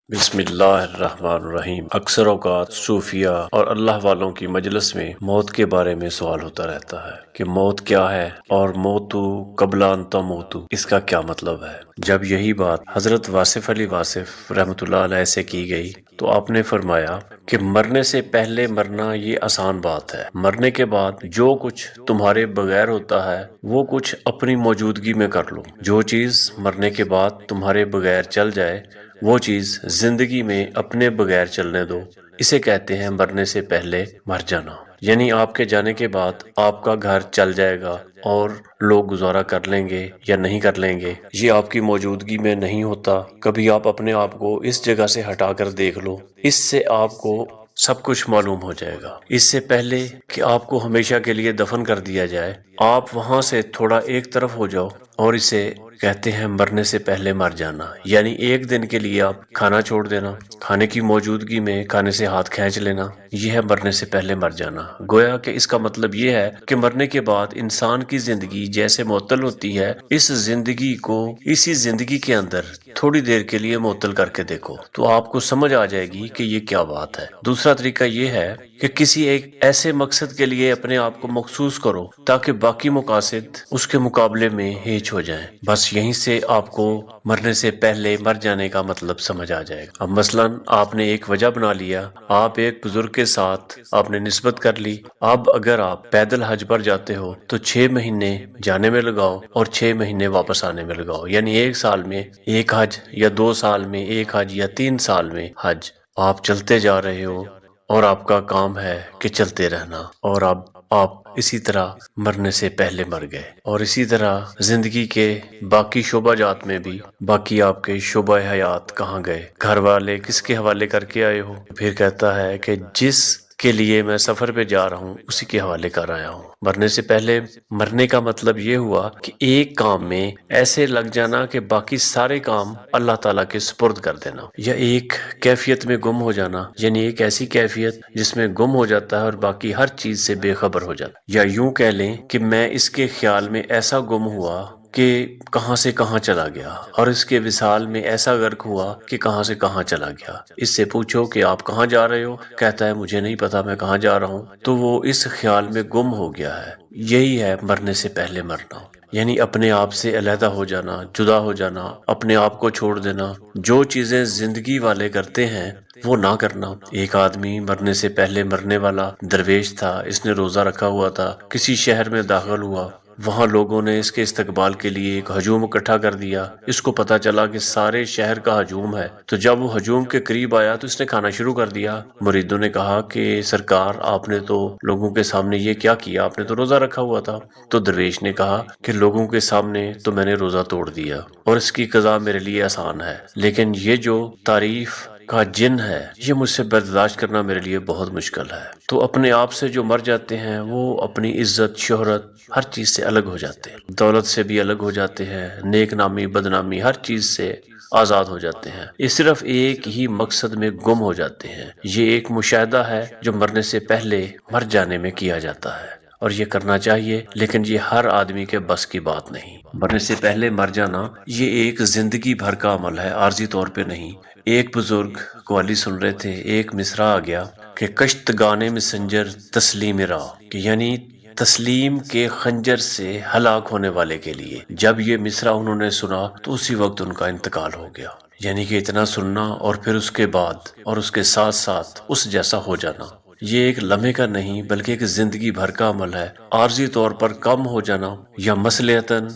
بسم اللہ الرحمن الرحیم۔ اکثر اوقات صوفیہ اور اللہ والوں کی مجلس میں موت کے بارے میں سوال ہوتا رہتا ہے کہ موت کیا ہے اور موتو قبل ان تموتو، اس کا کیا مطلب ہے۔ جب یہی بات حضرت واصف علی واصف رحمۃ اللہ علیہ سے کی گئی تو آپ نے فرمایا کہ مرنے سے پہلے مرنا یہ آسان بات ہے، مرنے کے بعد جو کچھ تمہارے بغیر ہوتا ہے وہ کچھ اپنی موجودگی میں کر لو۔ جو چیز مرنے کے بعد تمہارے بغیر چل جائے وہ چیز زندگی میں اپنے بغیر چلنے دو، اسے کہتے ہیں مرنے سے پہلے مر جانا۔ یعنی آپ کے جانے کے بعد آپ کا گھر چل جائے گا اور لوگ گزارا کر لیں گے یا نہیں کر لیں گے، یہ آپ کی موجودگی میں نہیں ہوتا۔ کبھی آپ اپنے آپ کو اس جگہ سے ہٹا کر دیکھ لو، اس سے آپ کو سب کچھ معلوم ہو جائے گا۔ اس سے پہلے کہ آپ کو ہمیشہ کے لیے دفن کر دیا جائے، آپ وہاں سے تھوڑا ایک طرف ہو جاؤ، اور اسے کہتے ہیں مرنے سے پہلے مر جانا۔ یعنی ایک دن کے لیے آپ کھانا چھوڑ دینا، کھانے کی موجودگی میں کھانے سے ہاتھ کھینچ لینا، یہ ہے مرنے سے پہلے مر جانا۔ گویا کہ اس کا مطلب یہ ہے کہ مرنے کے بعد انسان کی زندگی جیسے معطل ہوتی ہے، اس زندگی کو اسی زندگی کے اندر تھوڑی دیر کے لیے معطل کر کے دیکھو تو آپ کو سمجھ آ جائے گی کہ یہ کیا بات ہے۔ دوسرا طریقہ یہ ہے کہ کسی ایک ایسے مقصد کے لیے اپنے آپ کو مخصوص کرو تاکہ باقی مقاصد اس کے مقابلے میں ہیچ ہو جائیں۔ بس یہیں سے آپ کو مرنے سے پہلے مر جانے کا مطلب سمجھ آ جائے گا۔ اب مثلاً آپ نے ایک وجہ بنا لیا، آپ ایک بزرگ کے ساتھ آپ نے نسبت کر لی۔ اب اگر آپ پیدل حج پر جاتے ہو تو 6 مہینے جانے میں لگاؤ اور 6 مہینے واپس آنے میں لگاؤ، یعنی 1 سال میں ایک حج یا 2 سال میں ایک حج یا 3 سال میں حج۔ آپ چلتے جا رہے ہو اور آپ کا کام ہے کہ چلتے رہنا، اور اب آپ اسی طرح مرنے سے پہلے مر گئے۔ اور اسی طرح زندگی کے باقی شعبہ جات میں بھی باقی آپ کے شعبہ حیات کہاں گئے، گھر والے کس کے حوالے کر کے آئے ہو۔ پھر کہتا ہے کہ جس کے لیے میں سفر پہ جا رہا ہوں اسی کے حوالے کر آیا ہوں۔ مرنے سے پہلے مرنے کا مطلب یہ ہوا کہ ایک کام میں ایسے لگ جانا کہ باقی سارے کام اللہ تعالیٰ کے سپرد کر دینا، یا ایک کیفیت میں گم ہو جانا، یعنی ایک ایسی کیفیت جس میں گم ہو جاتا ہے اور باقی ہر چیز سے بے خبر ہو جاتا ہے۔ یا یوں کہہ لیں کہ میں اس کے خیال میں ایسا گم ہوا کہ کہاں سے کہاں چلا گیا، اور اس کے وصال میں ایسا غرق ہوا کہ کہاں سے کہاں چلا گیا۔ اس سے پوچھو کہ آپ کہاں جا رہے ہو، کہتا ہے مجھے نہیں پتا میں کہاں جا رہا ہوں، تو وہ اس خیال میں گم ہو گیا ہے۔ یہی ہے مرنے سے پہلے مرنا، یعنی اپنے آپ سے علیحدہ ہو جانا، جدا ہو جانا، اپنے آپ کو چھوڑ دینا۔ جو چیزیں زندگی والے کرتے ہیں وہ نہ کرنا۔ ایک آدمی مرنے سے پہلے مرنے والا درویش تھا، اس نے روزہ رکھا ہوا تھا، کسی شہر میں داخل ہوا، وہاں لوگوں نے اس کے استقبال کے لیے ایک ہجوم اکٹھا کر دیا۔ اس کو پتا چلا کہ سارے شہر کا ہجوم ہے، تو جب وہ ہجوم کے قریب آیا تو اس نے کھانا شروع کر دیا۔ مریدوں نے کہا کہ سرکار آپ نے تو لوگوں کے سامنے یہ کیا کیا، آپ نے تو روزہ رکھا ہوا تھا۔ تو درویش نے کہا کہ لوگوں کے سامنے تو میں نے روزہ توڑ دیا اور اس کی قضا میرے لیے آسان ہے، لیکن یہ جو تعریف کا جن ہے یہ مجھ سے برداشت کرنا میرے لیے بہت مشکل ہے۔ تو اپنے آپ سے جو مر جاتے ہیں وہ اپنی عزت، شہرت، ہر چیز سے الگ ہو جاتے ہیں، دولت سے بھی الگ ہو جاتے ہیں، نیک نامی، بدنامی، ہر چیز سے آزاد ہو جاتے ہیں۔ یہ صرف ایک ہی مقصد میں گم ہو جاتے ہیں۔ یہ ایک مشاہدہ ہے جو مرنے سے پہلے مر جانے میں کیا جاتا ہے، اور یہ کرنا چاہیے، لیکن یہ ہر آدمی کے بس کی بات نہیں۔ مرنے سے پہلے مر جانا یہ ایک زندگی بھر کا عمل ہے، عارضی طور پہ نہیں۔ ایک بزرگ قوالی سن رہے تھے، ایک مصرع آ گیا کہ کشت گانے مسنجر تسلیم راہ، کہ یعنی تسلیم کے خنجر سے ہلاک ہونے والے کے لیے۔ جب یہ مصرع انہوں نے سنا تو اسی وقت ان کا انتقال ہو گیا۔ یعنی کہ اتنا سننا اور پھر اس کے بعد اور اس کے ساتھ ساتھ اس جیسا ہو جانا، یہ ایک لمحے کا نہیں بلکہ ایک زندگی بھر کا عمل ہے۔ عارضی طور پر کم ہو جانا یا مصلحتاً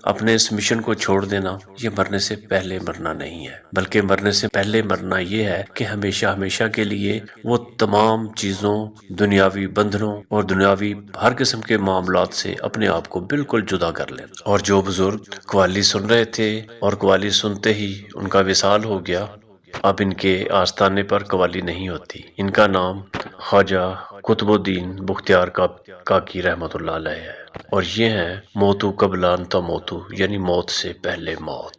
اپنے اس مشن کو چھوڑ دینا، یہ مرنے سے پہلے مرنا نہیں ہے، بلکہ مرنے سے پہلے مرنا یہ ہے کہ ہمیشہ ہمیشہ کے لیے وہ تمام چیزوں، دنیاوی بندھنوں اور دنیاوی ہر قسم کے معاملات سے اپنے آپ کو بالکل جدا کر لینا۔ اور جو بزرگ قوالی سن رہے تھے اور قوالی سنتے ہی ان کا وصال ہو گیا، اب ان کے آستانے پر قوالی نہیں ہوتی۔ ان کا نام خواجہ قطب الدین بختیار کاکی رحمۃ اللہ علیہ ہے، اور یہ ہیں موتو قبل ان تموتو، یعنی موت سے پہلے موت۔